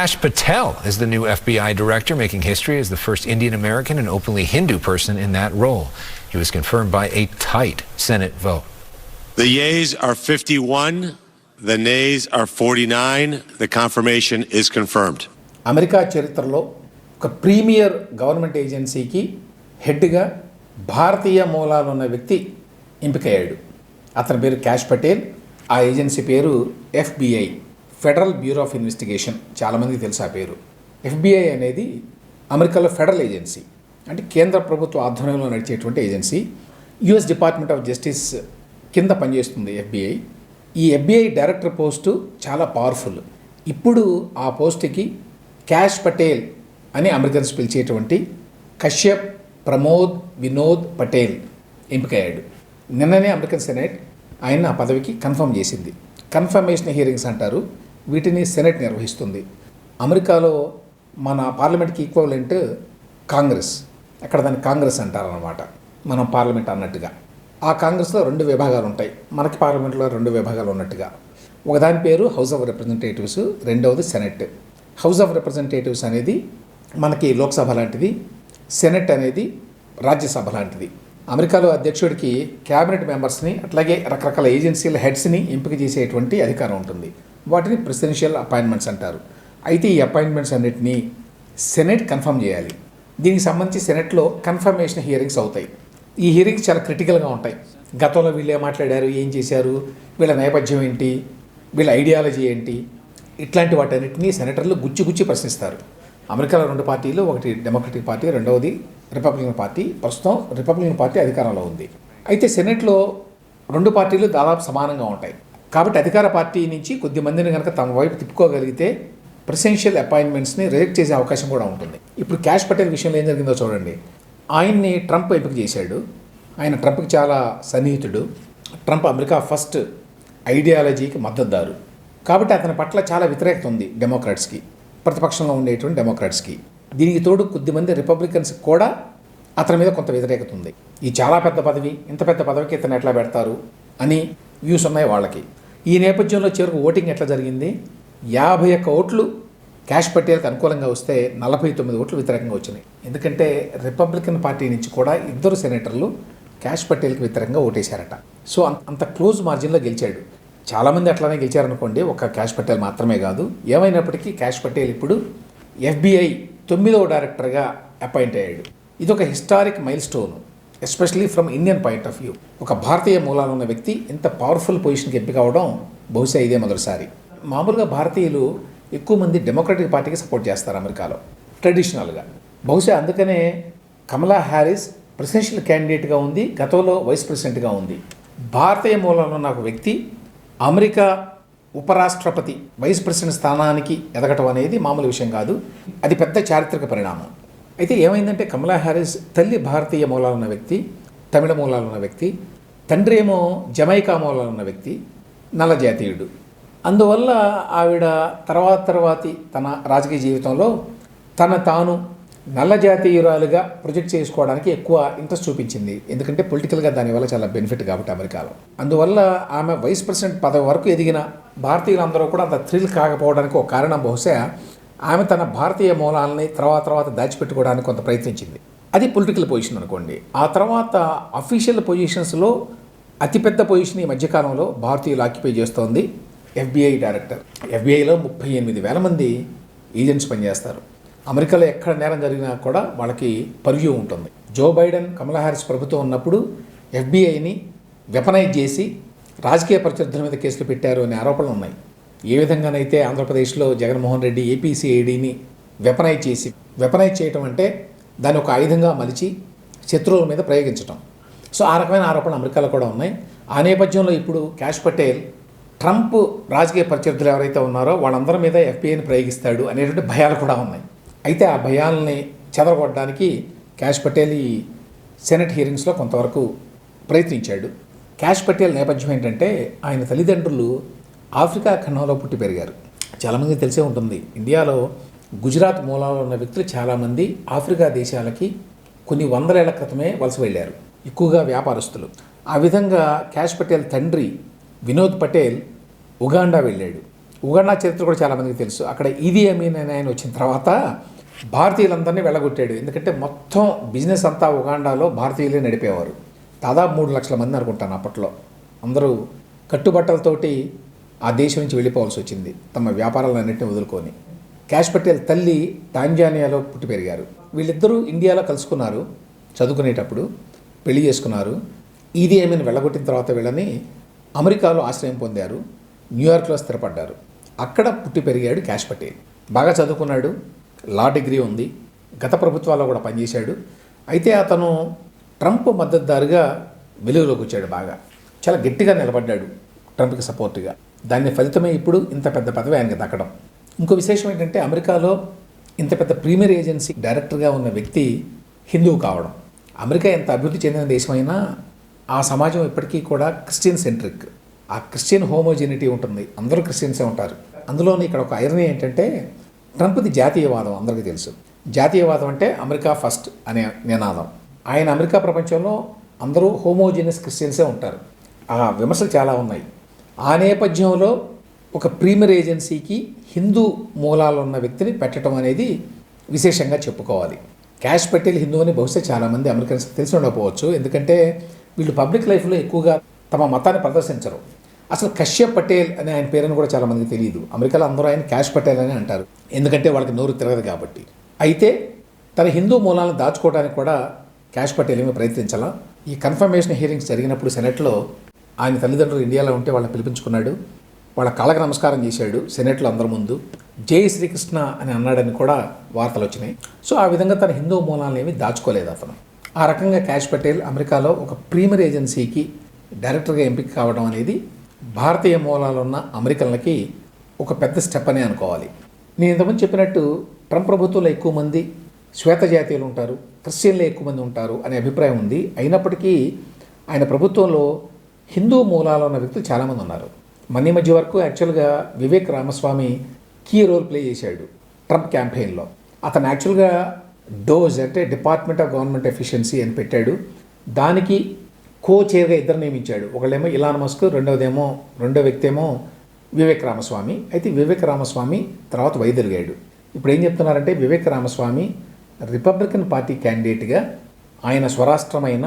Kash Patel is the new FBI director, making history as the first Indian American and openly Hindu person in that role. He was confirmed by a tight Senate vote. The yeas are 51, the nays are 49. The confirmation is confirmed. America చరిత్రలో ఒక premier government ఏజెన్సీకి హెడ్గా భారతీయ మూలాలు ఉన్న వ్యక్తి ఎంపికయ్యాడు. అతని పేరు cache Patel. ఆ ఏజెన్సీ పేరు FBI, federal bureau of investigation. చాలామందికి తెలుసు ఆ పేరు. FBI అనేది అమెరికాలో ఫెడరల్ ఏజెన్సీ, అంటే కేంద్ర ప్రభుత్వ ఆధ్వర్యంలో నడిచేటువంటి agency. US department of justice కింద పనిచేస్తుంది FBI. ఈ FBI డైరెక్టర్ పోస్టు చాలా పవర్ఫుల్. ఇప్పుడు ఆ పోస్టుకి కాష్ పటేల్ అని అమెరికన్స్ పిలిచేటువంటి కశ్యప్ ప్రమోద్ వినోద్ పటేల్ ఎంపికయ్యాడు. నిన్ననే అమెరికన్ సెనెట్ ఆయన ఆ పదవికి కన్ఫర్మ్ చేసింది. కన్ఫర్మేషన్ హియరింగ్స్ అంటారు వీటిని. సెనెట్ నిర్వహిస్తుంది. అమెరికాలో మన పార్లమెంట్కి ఈక్వలెంట్ కాంగ్రెస్, అక్కడ దాన్ని కాంగ్రెస్ అంటారనమాట, మనం పార్లమెంట్ అన్నట్టుగా. ఆ కాంగ్రెస్లో 2 విభాగాలు ఉంటాయి, మనకి పార్లమెంట్లో 2 విభాగాలు ఉన్నట్టుగా. ఒకదాని పేరు హౌస్ ఆఫ్ రిప్రజెంటేటివ్స్, రెండవది సెనెట్. హౌస్ ఆఫ్ రిప్రజెంటేటివ్స్ అనేది మనకి లోక్సభ లాంటిది, సెనెట్ అనేది రాజ్యసభ లాంటిది. అమెరికాలో అధ్యక్షుడికి క్యాబినెట్ మెంబర్స్ని అట్లాగే రకరకాల ఏజెన్సీల హెడ్స్ని ఎంపిక చేసేటువంటి అధికారం ఉంటుంది. వాటిని ప్రెసిడెన్షియల్ అపాయింట్మెంట్స్ అంటారు. అయితే ఈ అపాయింట్మెంట్స్ అన్నిటినీ సెనెట్ కన్ఫర్మ్ చేయాలి. దీనికి సంబంధించి సెనెట్లో కన్ఫర్మేషన్ హియరింగ్స్ అవుతాయి. ఈ హియరింగ్స్ చాలా క్రిటికల్గా ఉంటాయి. గతంలో వీళ్ళు ఏం మాట్లాడారు, ఏం చేశారు, వీళ్ళ నేపథ్యం ఏంటి, వీళ్ళ ఐడియాలజీ ఏంటి, ఇట్లాంటి వాటన్నిటినీ సెనేటర్లు గుచ్చి ప్రశ్నిస్తారు. అమెరికాలో 2 పార్టీలు, ఒకటి డెమోక్రటిక్ పార్టీ, రెండవది రిపబ్లికన్ పార్టీ. ప్రస్తుతం రిపబ్లికన్ పార్టీ అధికారంలో ఉంది. అయితే సెనెట్లో 2 పార్టీలు దాదాపు సమానంగా ఉంటాయి. కాబట్టి అధికార పార్టీ నుంచి కొద్ది మందిని కనుక తమ వైపు తిప్పుకోగలిగితే ప్రెసిడెన్షియల్ అపాయింట్మెంట్స్ని రిజెక్ట్ చేసే అవకాశం కూడా ఉంటుంది. ఇప్పుడు కాష్ పటేల్ విషయంలో ఏం జరిగిందో చూడండి. ఆయన్ని ట్రంప్ ఎంపిక చేశాడు. ఆయన ట్రంప్కి చాలా సన్నిహితుడు. ట్రంప్ అమెరికా ఫస్ట్ ఐడియాలజీకి మద్దతుదారు. కాబట్టి అతని పట్ల చాలా వ్యతిరేకత ఉంది డెమోక్రాట్స్కి, ప్రతిపక్షంలో ఉండేటువంటి డెమోక్రాట్స్కి. దీనికి తోడు కొద్దిమంది రిపబ్లికన్స్ కూడా అతని మీద కొంత వ్యతిరేకత ఉంది. ఈ చాలా పెద్ద పదవి, ఇంత పెద్ద పదవికి ఇతను ఎట్లా పెడతారు అని వ్యూస్ ఉన్నాయి వాళ్ళకి. ఈ నేపథ్యంలో చివరికి ఓటింగ్ ఎట్లా జరిగింది, 51 ఓట్లు కాష్ పటేల్కి అనుకూలంగా వస్తే 49 ఓట్లు వ్యతిరేకంగా వచ్చినాయి. ఎందుకంటే రిపబ్లికన్ పార్టీ నుంచి కూడా 2 సెనేటర్లు కాష్ పటేల్కి వ్యతిరేకంగా ఓటేశారట. సో అంత క్లోజ్ మార్జిన్లో గెలిచాడు. చాలామంది అట్లానే గెలిచారనుకోండి, ఒక్క కాష్ పటేల్ మాత్రమే కాదు. ఏమైనప్పటికీ కాష్ పటేల్ ఇప్పుడు FBI 9వ డైరెక్టర్గా అపాయింట్ అయ్యాడు. ఇది ఒక historic mile stone, especially from Indian point of view. ఒక భారతీయ మూలాలు ఉన్న వ్యక్తి ఇంత పవర్ఫుల్ పొజిషన్కి ఎంపిక అవడం బహుశా ఇదే మొదటిసారి. మామూలుగా భారతీయులు ఎక్కువ మంది డెమోక్రటిక్ పార్టీకి సపోర్ట్ చేస్తారు అమెరికాలో ట్రెడిషనల్గా. బహుశా అందుకనే కమలా హ్యారిస్ ప్రెసిడెన్షియల్ క్యాండిడేట్గా ఉంది, గతంలో వైస్ ప్రెసిడెంట్గా ఉంది. భారతీయ మూలాలు ఉన్న ఒక వ్యక్తి అమెరికా ఉపరాష్ట్రపతి వైస్ ప్రెసిడెంట్ స్థానానికి ఎదగటం అనేది మామూలు విషయం కాదు. అది పెద్ద చారిత్రక పరిణామం. అయితే ఏమైందంటే కమలా హ్యారిస్ తల్లి భారతీయ మూలాలు ఉన్న వ్యక్తి, తమిళ మూలాలు ఉన్న వ్యక్తి, తండ్రి ఏమో జమైకా మూలాలు ఉన్న వ్యక్తి, నల్ల జాతీయుడు. అందువల్ల ఆవిడ తర్వాతి తన రాజకీయ జీవితంలో తాను నల్ల జాతీయురాలుగా ప్రొజెక్ట్ చేసుకోవడానికి ఎక్కువ ఇంట్రెస్ట్ చూపించింది. ఎందుకంటే పొలిటికల్గా దానివల్ల చాలా బెనిఫిట్ కాబట్టి అమెరికాలో. అందువల్ల ఆమె వైస్ ప్రెసిడెంట్ పదవి వరకు ఎదిగిన భారతీయులందరూ కూడా అంత థ్రిల్ కాకపోవడానికి ఒక కారణం బహుశా ఆమె తన భారతీయ మూలాలని తర్వాత దాచిపెట్టుకోవడానికి కొంత ప్రయత్నించింది. అది పొలిటికల్ పొజిషన్ అనుకోండి. ఆ తర్వాత అఫీషియల్ పొజిషన్స్లో అతిపెద్ద పొజిషన్ ఈ మధ్యకాలంలో భారతీయులు ఆక్యుపై చేస్తోంది FBI డైరెక్టర్. FBIలో 38,000 మంది ఏజెంట్స్ పనిచేస్తారు. అమెరికాలో ఎక్కడ నేరం జరిగినా కూడా వాళ్ళకి పర్వ్యూ ఉంటుంది. జో బైడెన్, కమలా హ్యారిస్ ప్రభుత్వం ఉన్నప్పుడు FBIని వెపనైజ్ చేసి రాజకీయ ప్రత్యర్థుల మీద కేసులు పెట్టారు అనే ఆరోపణలు ఉన్నాయి. ఏ విధంగానైతే ఆంధ్రప్రదేశ్లో జగన్మోహన్ రెడ్డి APCIDని వెపనైజ్ చేయటం అంటే దాన్ని ఒక ఆయుధంగా మలిచి శత్రువుల మీద ప్రయోగించటం. సో ఆ రకమైన ఆరోపణలు అమెరికాలో కూడా ఉన్నాయి. ఆ నేపథ్యంలో ఇప్పుడు కాష్ పటేల్ ట్రంప్ రాజకీయ ప్రత్యర్థులు ఎవరైతే ఉన్నారో వాళ్ళందరి మీద FBIని ప్రయోగిస్తాడు అనేటువంటి భయాలు కూడా ఉన్నాయి. అయితే ఆ భయాలని చెదరగొట్టడానికి కాష్ పటేల్ ఈ సెనెట్ హియరింగ్స్లో కొంతవరకు ప్రయత్నించాడు. కాష్ పటేల్ నేపథ్యం ఏంటంటే ఆయన తల్లిదండ్రులు ఆఫ్రికా ఖండంలో పుట్టి పెరిగారు. చాలామందికి తెలిసే ఉంటుంది, ఇండియాలో గుజరాత్ మూలాల్లో ఉన్న వ్యక్తులు చాలామంది ఆఫ్రికా దేశాలకి కొన్ని 100 ఏళ్ల క్రితమే వలస వెళ్ళారు, ఎక్కువగా వ్యాపారస్తులు. ఆ విధంగా కాష్ పటేల్ తండ్రి వినోద్ పటేల్ ఉగాండా వెళ్ళాడు. ఉగాండా చరిత్ర కూడా చాలామందికి తెలుసు. అక్కడ ఈదీ అమీన్ అనే ఆయన వచ్చిన తర్వాత భారతీయులందరినీ వెళ్ళగొట్టాడు. ఎందుకంటే మొత్తం బిజినెస్ అంతా ఉగాండాలో భారతీయులే నడిపేవారు. దాదాపు 3 లక్షల మంది అనుకుంటాను అప్పట్లో. అందరూ కట్టుబట్టలతోటి ఆ దేశం నుంచి వెళ్ళిపోవాల్సి వచ్చింది, తమ వ్యాపారాలన్నింటినీ వదులుకొని. క్యాష్ పటేల్ తల్లి టాంజానియాలో పుట్టి పెరిగారు. వీళ్ళిద్దరూ ఇండియాలో కలుసుకున్నారు, చదువుకునేటప్పుడు పెళ్లి చేసుకున్నారు. ఈదీ అమీన్ వెళ్ళగొట్టిన తర్వాత వీళ్ళని అమెరికాలో ఆశ్రయం పొందారు, న్యూయార్క్లో స్థిరపడ్డారు. అక్కడ పుట్టి పెరిగాడు క్యాష్ పటేల్. బాగా చదువుకున్నాడు, లా డిగ్రీ ఉంది, గత ప్రభుత్వాల్లో కూడా పనిచేశాడు. అయితే అతను ట్రంప్ మద్దతుదారుగా వెలుగులోకి వచ్చాడు. బాగా చాలా గట్టిగా నిలబడ్డాడు ట్రంప్కి సపోర్ట్గా. దాని ఫలితమే ఇప్పుడు ఇంత పెద్ద పదవి ఆయనకి దక్కడం. ఇంకో విశేషం ఏంటంటే అమెరికాలో ఇంత పెద్ద ప్రీమియర్ ఏజెన్సీ డైరెక్టర్గా ఉన్న వ్యక్తి హిందువు కావడం. అమెరికా ఎంత అభివృద్ధి చెందిన దేశమైనా ఆ సమాజం ఇప్పటికీ కూడా క్రిస్టియన్ సెంట్రిక్. ఆ క్రిస్టియన్ హోమోజెనిటీ ఉంటుంది, అందరూ క్రిస్టియన్సే ఉంటారు. అందులోని ఇక్కడ ఒక ఐరనీ ఏంటంటే ట్రంప్ది జాతీయవాదం అందరికీ తెలుసు. జాతీయవాదం అంటే అమెరికా ఫస్ట్ అనే నినాదం. ఆయన అమెరికా ప్రపంచంలో అందరూ హోమోజీనియస్ క్రిస్టియన్సే ఉంటారు. ఆ విమర్శలు చాలా ఉన్నాయి. ఆ నేపథ్యంలో ఒక ప్రీమియర్ ఏజెన్సీకి హిందూ మూలాలు ఉన్న వ్యక్తిని పెట్టడం అనేది విశేషంగా చెప్పుకోవాలి. క్యాష్ పటేల్ హిందూ అని బహుశా చాలామంది అమెరికన్స్ తెలిసి ఉండకపోవచ్చు, ఎందుకంటే వీళ్ళు పబ్లిక్ లైఫ్లో ఎక్కువగా తమ మతాన్ని ప్రదర్శించరు. అసలు కశ్యప్ పటేల్ అనే ఆయన పేరుని కూడా చాలామందికి తెలియదు. అమెరికాలో అందరూ ఆయన క్యాష్ పటేల్ అని అంటారు, ఎందుకంటే వాళ్ళకి నోరు తిరగదు కాబట్టి. అయితే తన హిందూ మూలాలను దాచుకోవడానికి కూడా క్యాష్ పటేల్ ఏమీ ప్రయత్నించాలా. ఈ కన్ఫర్మేషన్ హియరింగ్స్ జరిగినప్పుడు సెనెట్లో ఆయన తల్లిదండ్రులు ఇండియాలో ఉంటే వాళ్ళని పిలిపించుకున్నాడు, వాళ్ళ కాళ్ళకి నమస్కారం చేశాడు సెనెట్లో అందరి ముందు. జై శ్రీకృష్ణ అని అన్నాడని కూడా వార్తలు వచ్చినాయి. సో ఆ విధంగా తన హిందూ మూలాలను ఏమీ దాచుకోలేదు అతను. ఆ రకంగా క్యాష్ పటేల్ అమెరికాలో ఒక ప్రీమియర్ ఏజెన్సీకి డైరెక్టర్గా ఎంపిక కావడం అనేది భారతీయ మూలాలు ఉన్న అమెరికన్లకి ఒక పెద్ద స్టెప్ అనే అనుకోవాలి. నేను ఇంతకుముందు చెప్పినట్టు ట్రంప్ ప్రభుత్వంలో ఎక్కువ మంది శ్వేత జాతీయులు ఉంటారు, క్రిస్టియన్లే ఎక్కువ మంది ఉంటారు అనే అభిప్రాయం ఉంది. అయినప్పటికీ ఆయన ప్రభుత్వంలో హిందూ మూలాలు ఉన్న వ్యక్తులు చాలామంది ఉన్నారు. మొన్న మధ్య వరకు యాక్చువల్గా Vivek Ramaswamy key role play చేశాడు ట్రంప్ క్యాంపెయిన్లో. అతను యాక్చువల్గా డోజ్ అంటే డిపార్ట్మెంట్ ఆఫ్ గవర్నమెంట్ ఎఫిషియన్సీ అని పెట్టాడు. దానికి కో చైర్గా ఇద్దరు నియమించాడు. ఒకళ్ళేమో ఇలాన్ మస్క్, రెండో వ్యక్తి ఏమో వివేక్ రామస్వామి. అయితే వివేక్ రామస్వామి తర్వాత వైదొలిగాడు. ఇప్పుడు ఏం చెప్తున్నారంటే వివేక్ రామస్వామి రిపబ్లికన్ పార్టీ క్యాండిడేట్గా ఆయన స్వరాష్ట్రమైన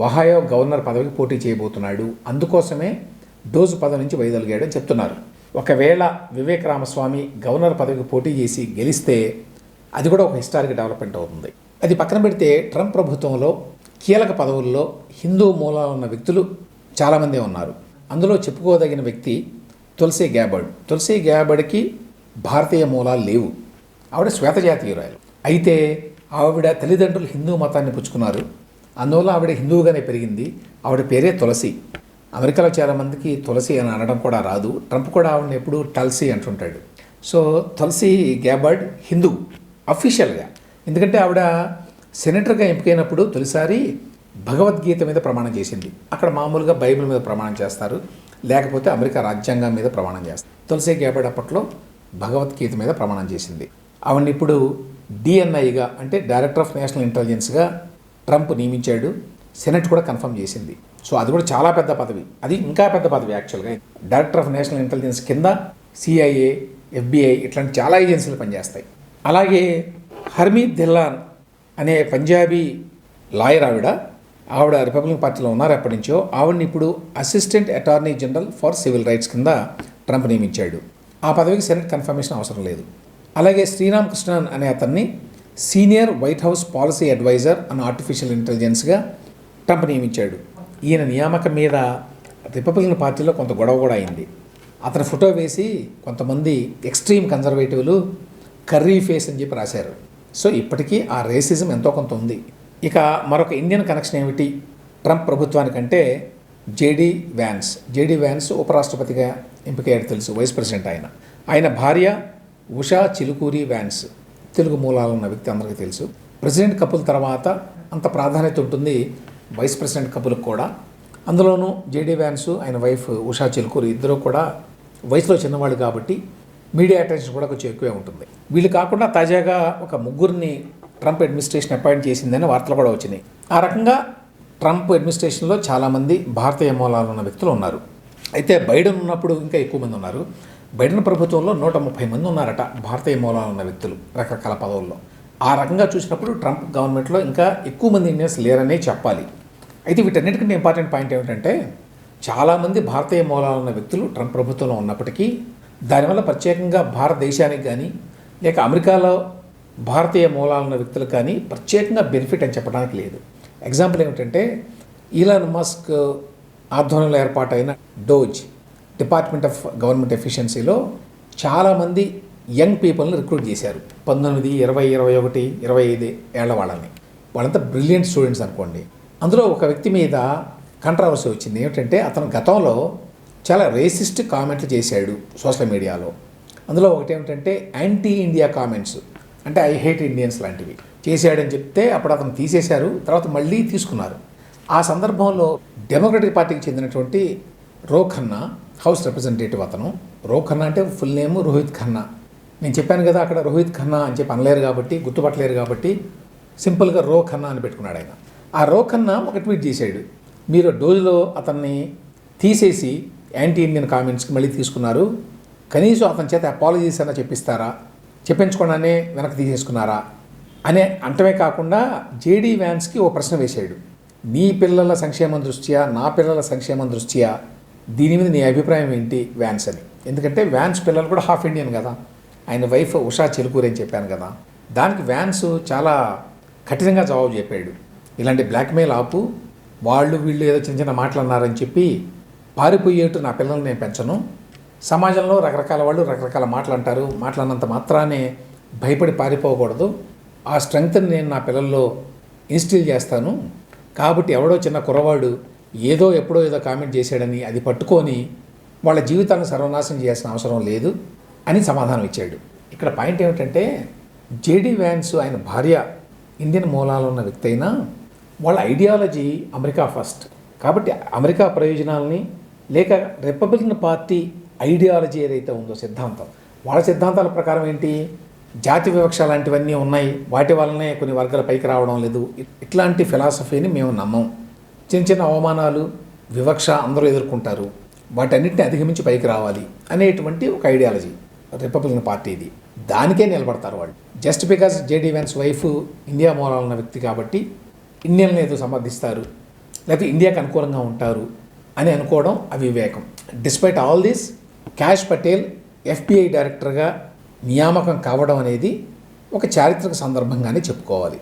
ఒహాయో గవర్నర్ పదవికి పోటీ చేయబోతున్నాడు. అందుకోసమే డోజ్ పదవి నుంచి వైదొలిగాడు అని చెప్తున్నారు. ఒకవేళ వివేక్ రామస్వామి గవర్నర్ పదవికి పోటీ చేసి గెలిస్తే అది కూడా ఒక హిస్టారిక్ డెవలప్మెంట్ అవుతుంది. అది పక్కన పెడితే ట్రంప్ ప్రభుత్వంలో కీలక పదవుల్లో హిందూ మూలాలు ఉన్న వ్యక్తులు చాలామందే ఉన్నారు. అందులో చెప్పుకోదగిన వ్యక్తి తులసి గ్యాబర్డ్. తులసి గ్యాబర్డ్కి భారతీయ మూలాలు లేవు, ఆవిడ శ్వేత జాతీయురాలు. అయితే ఆవిడ తల్లిదండ్రులు హిందూ మతాన్ని పుచ్చుకున్నారు, అందువల్ల ఆవిడ హిందువుగానే పెరిగింది. ఆవిడ పేరే తులసి. అమెరికాలో చాలామందికి తులసి అని అనడం కూడా రాదు. ట్రంప్ కూడా ఆవిడని ఎప్పుడు టల్సీ అంటుంటాడు. సో తులసి గ్యాబర్డ్ హిందూ అఫీషియల్గా, ఎందుకంటే ఆవిడ సెనేటర్గా ఎంపికైనప్పుడు తొలిసారి భగవద్గీత మీద ప్రమాణం చేసింది. అక్కడ మామూలుగా బైబిల్ మీద ప్రమాణం చేస్తారు, లేకపోతే అమెరికా రాజ్యాంగం మీద ప్రమాణం చేస్తారు. తులసి గ్యాబర్డ్ అప్పట్లో భగవద్గీత మీద ప్రమాణం చేసింది. ఆవిడని ఇప్పుడు డిఎన్ఐగా అంటే డైరెక్టర్ ఆఫ్ నేషనల్ ఇంటెలిజెన్స్గా ట్రంప్ నియమించాడు. సెనెట్ కూడా కన్ఫర్మ్ చేసింది. సో అది కూడా చాలా పెద్ద పదవి. అది ఇంకా పెద్ద పదవి యాక్చువల్గా. డైరెక్టర్ ఆఫ్ నేషనల్ ఇంటెలిజెన్స్ కింద సిఐఏ, FBI ఇట్లాంటి చాలా ఏజెన్సీలు పనిచేస్తాయి. అలాగే హర్మీత్ ధిల్లాన్ అనే పంజాబీ లాయర్ ఆవిడ రిపబ్లికన్ పార్టీలో ఉన్నారు ఎప్పటి నుంచో. ఆవిడని ఇప్పుడు assistant attorney general for civil rights కింద ట్రంప్ నియమించాడు. ఆ పదవికి సెనెట్ కన్ఫర్మేషన్ అవసరం లేదు. అలాగే శ్రీరామ్ కృష్ణన్ అనే అతన్ని senior White House policy adviser and artificial ఇంటెలిజెన్స్గా ట్రంప్ నియమించాడు. ఈయన నియామకం మీద రిపబ్లికన్ పార్టీలో కొంత గొడవ కూడా అయింది. అతని ఫోటో వేసి కొంతమంది ఎక్స్ట్రీమ్ కన్జర్వేటివ్లు కర్రీ ఫేస్ అని చెప్పి రాశారు. సో ఇప్పటికీ ఆ రేసిజం ఎంతో కొంత ఉంది. ఇక మరొక ఇండియన్ కనెక్షన్ ఏమిటి ట్రంప్ ప్రభుత్వానికంటే జేడీ వ్యాన్స్ ఉపరాష్ట్రపతిగా ఎంపికయ్యాడు తెలుసు, వైస్ ప్రెసిడెంట్ ఆయన భార్య ఉషా చిలుకూరి వ్యాన్స్ తెలుగు మూలాలు ఉన్న వ్యక్తి అందరికీ తెలుసు. ప్రెసిడెంట్ కపుల్ తర్వాత అంత ప్రాధాన్యత ఉంటుంది వైస్ ప్రెసిడెంట్ కపుల్కి కూడా. అందులోనూ జేడీ వ్యాన్స్ ఆయన వైఫ్ ఉషా చిలుకూరి ఇద్దరు కూడా వయసులో చిన్నవాళ్ళు కాబట్టి మీడియా అటెన్షన్ కూడా కొంచెం ఎక్కువే ఉంటుంది. వీళ్ళు కాకుండా తాజాగా ఒక ముగ్గురిని ట్రంప్ అడ్మినిస్ట్రేషన్ అపాయింట్ చేసిందని వార్తలు కూడా వచ్చినాయి. ఆ రకంగా ట్రంప్ అడ్మినిస్ట్రేషన్లో చాలామంది భారతీయ మూలాలు ఉన్న వ్యక్తులు ఉన్నారు. అయితే బైడెన్ ఉన్నప్పుడు ఇంకా ఎక్కువ మంది ఉన్నారు. బైడెన్ ప్రభుత్వంలో 130 మంది ఉన్నారట భారతీయ మూలాలు ఉన్న వ్యక్తులు రకరకాల పదవుల్లో. ఆ రకంగా చూసినప్పుడు ట్రంప్ గవర్నమెంట్లో ఇంకా ఎక్కువ మంది ఇండియన్స్ లేరనే చెప్పాలి. అయితే వీటన్నిటికంటే ఇంపార్టెంట్ పాయింట్ ఏమిటంటే చాలామంది భారతీయ మూలాలు ఉన్న వ్యక్తులు ట్రంప్ ప్రభుత్వంలో ఉన్నప్పటికీ దానివల్ల ప్రత్యేకంగా భారతదేశానికి కానీ లేక అమెరికాలో భారతీయ మూలాలు ఉన్న వ్యక్తులకు కానీ ప్రత్యేకంగా బెనిఫిట్ అని చెప్పడానికి లేదు. ఎగ్జాంపుల్ ఏమిటంటే ఈలాన్ మస్క్ ఆధ్వర్యంలో ఏర్పాటైన డోజ్ డిపార్ట్మెంట్ ఆఫ్ గవర్నమెంట్ ఎఫిషియన్సీలో చాలామంది యంగ్ పీపుల్ని రిక్రూట్ చేశారు. 19, 20, 21, 25 ఏళ్ల వాళ్ళంతా బ్రిలియంట్ స్టూడెంట్స్ అనుకోండి. అందులో ఒక వ్యక్తి మీద కంట్రవర్సీ వచ్చింది. ఏమిటంటే అతను గతంలో చాలా రేసిస్ట్ కామెంట్లు చేశాడు సోషల్ మీడియాలో. అందులో ఒకటి ఏమిటంటే యాంటీ ఇండియా కామెంట్స్, అంటే ఐ హేట్ ఇండియన్స్ లాంటివి చేశాడని చెప్తే అప్పుడు అతను తీసేశారు. తర్వాత మళ్ళీ తీసుకున్నారు. ఆ సందర్భంలో డెమోక్రటిక్ పార్టీకి చెందినటువంటి రో ఖన్నా, హౌస్ రిప్రజెంటేటివ్ అతను. రో ఖన్నా అంటే ఫుల్ నేమ్ రోహిత్ ఖన్నా. నేను చెప్పాను కదా అక్కడ రోహిత్ ఖన్నా అని చెప్పి అనలేరు కాబట్టి, గుర్తుపట్టలేరు కాబట్టి సింపుల్గా రో ఖన్నా అని పెట్టుకున్నాడు ఆయన. ఆ రో ఖన్నా ఒక ట్వీట్ చేశాడు, మీరు డోజ్లో అతన్ని తీసేసి యాంటీ ఇండియన్ కామెంట్స్కి మళ్ళీ తీసుకున్నారు, కనీసం అతని చేత అపాలజీస్ అన్న చెప్పిస్తారా, చెప్పించకుండానే వెనక్కి తీసేసుకున్నారా అనే అంటమే కాకుండా జేడీ వ్యాన్స్కి ఓ ప్రశ్న వేశాడు. నీ పిల్లల సంక్షేమం దృష్ట్యా, నా పిల్లల సంక్షేమం దృష్ట్యా దీని మీద నీ అభిప్రాయం ఏంటి వ్యాన్స్ అని. ఎందుకంటే వ్యాన్స్ పిల్లలు కూడా హాఫ్ ఇండియన్ కదా. ఆయన వైఫ్ ఉషా చెలుకూరి అని చెప్పాను కదా. దానికి వ్యాన్స్ చాలా కఠినంగా జవాబు చెప్పాడు. ఇలాంటి బ్లాక్మెయిల్ ఆపు, వాళ్ళు వీళ్ళు ఏదో చిన్న చిన్న మాటలు అన్నారని చెప్పి పారిపోయేట్టు నా పిల్లల్ని నేను పెంచను. సమాజంలో రకరకాల వాళ్ళు రకరకాల మాటలు అంటారు, మాటలన్నంత మాత్రానే భయపడి పారిపోకూడదు. ఆ స్ట్రెంగ్త్ని నేను నా పిల్లల్లో ఇన్స్టిల్ చేస్తాను. కాబట్టి ఎవడో చిన్న కుర్రవాడు ఎప్పుడో ఏదో కామెంట్ చేశాడని అది పట్టుకొని వాళ్ళ జీవితాలను సర్వనాశనం చేయాల్సిన అవసరం లేదు అని సమాధానం ఇచ్చాడు. ఇక్కడ పాయింట్ ఏమిటంటే జేడీ వ్యాన్స్ ఆయన భార్య ఇండియన్ మూలాలు ఉన్న వ్యక్తి అయినా వాళ్ళ ఐడియాలజీ అమెరికా ఫస్ట్. కాబట్టి అమెరికా ప్రయోజనాలని లేక రిపబ్లికన్ పార్టీ ఐడియాలజీ ఏదైతే ఉందో సిద్ధాంతం, వాళ్ళ సిద్ధాంతాల ప్రకారం ఏంటి, జాతి వివక్ష లాంటివన్నీ ఉన్నాయి, వాటి వల్లనే కొన్ని వర్గాల పైకి రావడం లేదు, ఇట్లాంటి ఫిలాసఫీని మేము నమ్మం. చిన్న చిన్న అవమానాలు, వివక్ష అందరూ ఎదుర్కొంటారు, వాటన్నిటిని అధిగమించి పైకి రావాలి అనేటువంటి ఒక ఐడియాలజీ రిపబ్లికన్ పార్టీది. దానికే నిలబడతారు వాళ్ళు. Just because JD Vance wife India మూలాలున్న వ్యక్తి కాబట్టి ఇండియన్లు ఏదో సమర్థిస్తారు లేకపోతే ఇండియాకి అనుకూలంగా ఉంటారు అని అనుకోవడం అవివేకం. Despite all this, cash Patel FBI డైరెక్టర్గా నియామకం కావడం అనేది ఒక చారిత్రక సందర్భంగానే చెప్పుకోవాలి.